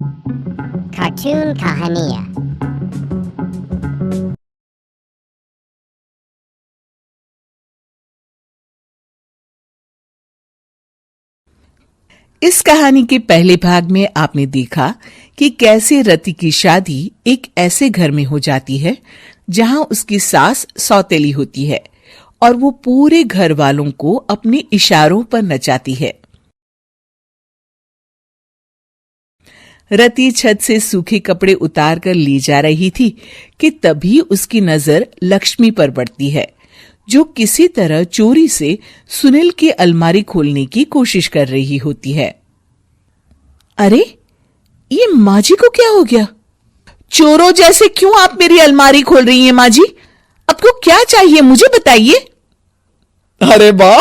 Cartoon कहानियाँ। इस कहानी के पहले भाग में आपने देखा कि कैसे रति की शादी एक ऐसे घर में हो जाती है जहां उसकी सास सौतेली होती है और वो पूरे घर वालों को अपने इशारों पर नचाती है। रति छत से सूखे कपड़े उतार कर ली जा रही थी कि तभी उसकी नजर लक्ष्मी पर पड़ती है, जो किसी तरह चोरी से सुनील की अलमारी खोलने की कोशिश कर रही होती है। अरे, ये माँ जी को क्या हो गया? चोरों जैसे क्यों आप मेरी अलमारी खोल रही हैं माँ जी? आपको क्या चाहिए मुझे बताइए। अरे वाह,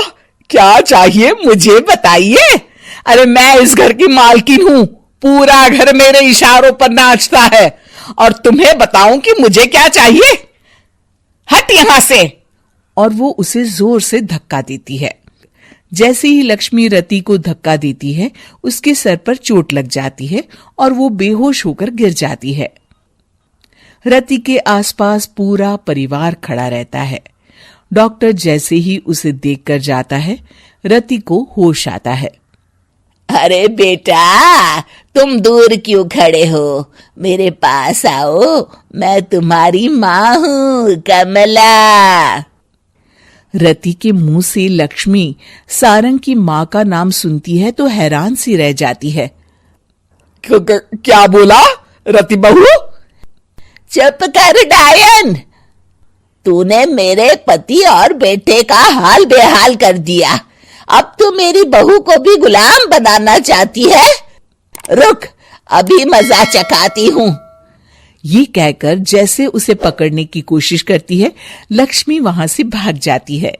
क्या चाहिए मुझे बताइए। अरे मैं इस घर की मालकिन हूं, पूरा घर मेरे इशारों पर नाचता है और तुम्हें बताऊं कि मुझे क्या चाहिए। हट यहां से। और वो उसे जोर से धक्का देती है। जैसे ही लक्ष्मी रति को धक्का देती है, उसके सर पर चोट लग जाती है और वो बेहोश होकर गिर जाती है। रति के आसपास पूरा परिवार खड़ा रहता है। डॉक्टर जैसे ही उसे देखकर जाता है, रति को होश आता है। अरे बेटा, तुम दूर क्यों खड़े हो? मेरे पास आओ, मैं तुम्हारी माँ हूँ, कमला। रति के मुंह से लक्ष्मी सारंग की माँ का नाम सुनती है तो हैरान सी रह जाती है। क्या बोला रति बहू? चुप कर डायन, तूने मेरे पति और बेटे का हाल बेहाल कर दिया। अब तू मेरी बहू को भी गुलाम बनाना चाहती है? रुक, अभी मजा चखाती हूँ। ये कहकर जैसे उसे पकड़ने की कोशिश करती है, लक्ष्मी वहां से भाग जाती है।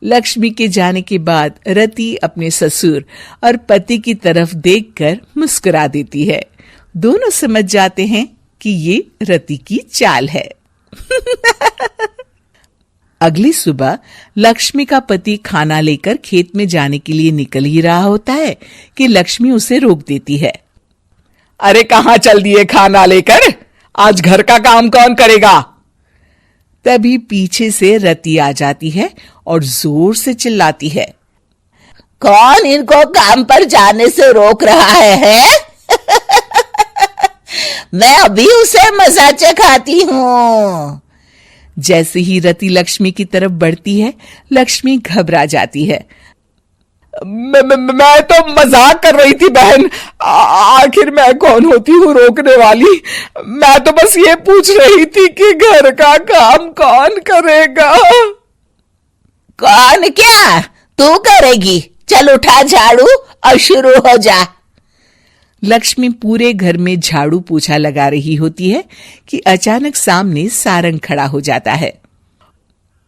लक्ष्मी के जाने के बाद रति अपने ससुर और पति की तरफ देखकर मुस्कुरा देती है। दोनों समझ जाते हैं कि ये रति की चाल है। अगली सुबह लक्ष्मी का पति खाना लेकर खेत में जाने के लिए निकल ही रहा होता है कि लक्ष्मी उसे रोक देती है। अरे कहाँ चल दिए खाना लेकर? आज घर का काम कौन करेगा? तभी पीछे से रति आ जाती है और जोर से चिल्लाती है। कौन इनको काम पर जाने से रोक रहा है? मैं अभी उसे मजा चखाती हूँ। जैसे ही रति लक्ष्मी की तरफ बढ़ती है, लक्ष्मी घबरा जाती है। मैं तो मजाक कर रही थी बहन। आखिर मैं कौन होती हूँ रोकने वाली? मैं तो बस ये पूछ रही थी कि घर का काम कौन करेगा। कौन क्या? तू करेगी। चल उठा झाड़ू और शुरू हो जा। लक्ष्मी पूरे घर में झाड़ू पोछा लगा रही होती है कि अचानक सामने सारंग खड़ा हो जाता है।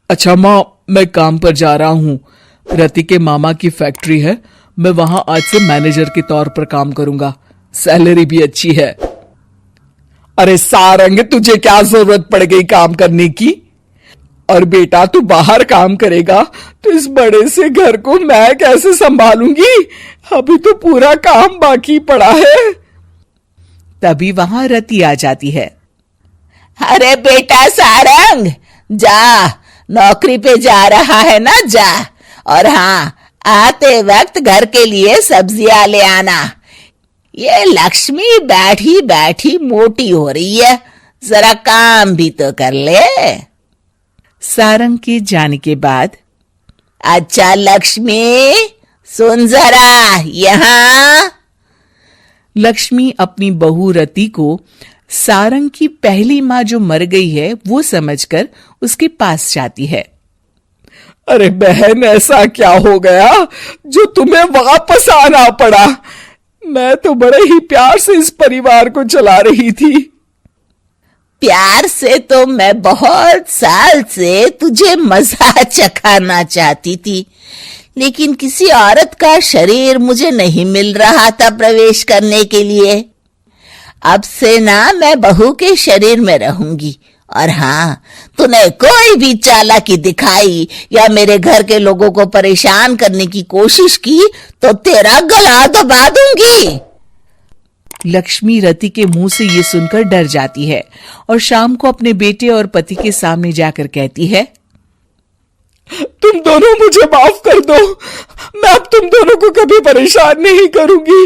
अच्छा माँ, मैं काम पर जा रहा हूँ। रति के मामा की फैक्ट्री है, मैं वहां आज से मैनेजर के तौर पर काम करूंगा। सैलरी भी अच्छी है। अरे सारंग, तुझे क्या जरूरत पड़ गई काम करने की? और बेटा, तू बाहर काम करेगा तो इस बड़े से घर को मैं कैसे संभालूंगी? अभी तो पूरा काम बाकी पड़ा है। तभी वहां रति आ जाती है। अरे बेटा सारंग, जा, नौकरी पे जा रहा है ना, जा। और हाँ, आते वक्त घर के लिए सब्जियां ले आना। ये लक्ष्मी बैठी बैठी मोटी हो रही है, जरा काम भी तो कर ले। सारंग के जाने के बाद, अच्छा लक्ष्मी, सुन जरा यहाँ। लक्ष्मी अपनी बहू रति को सारंग की पहली माँ जो मर गई है वो समझकर उसके पास जाती है। अरे बहन, ऐसा क्या हो गया जो तुम्हें वापस आना पड़ा? मैं तो बड़े ही प्यार से इस परिवार को चला रही थी। प्यार से तो मैं बहुत साल से तुझे मजा चखाना चाहती थी, लेकिन किसी औरत का शरीर मुझे नहीं मिल रहा था प्रवेश करने के लिए। अब से ना मैं बहू के शरीर में रहूंगी। और हाँ, तूने कोई भी चालाकी दिखाई या मेरे घर के लोगों को परेशान करने की कोशिश की तो तेरा गला दबा दूंगी। लक्ष्मी रति के मुंह से ये सुनकर डर जाती है और शाम को अपने बेटे और पति के सामने जाकर कहती है, तुम दोनों मुझे माफ कर दो, मैं अब तुम दोनों को कभी परेशान नहीं करूंगी।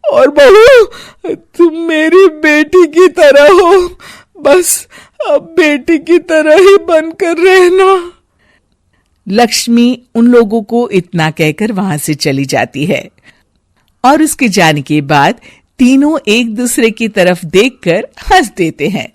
और बहू, तुम मेरी बेटी की तरह हो, बस अब बेटी की तरह ही बनकर रहना। लक्ष्मी उन लोगों को इतना कहकर वहां से चली जाती है और उसके जाने के बाद तीनों एक दूसरे की तरफ देखकर हंस देते हैं।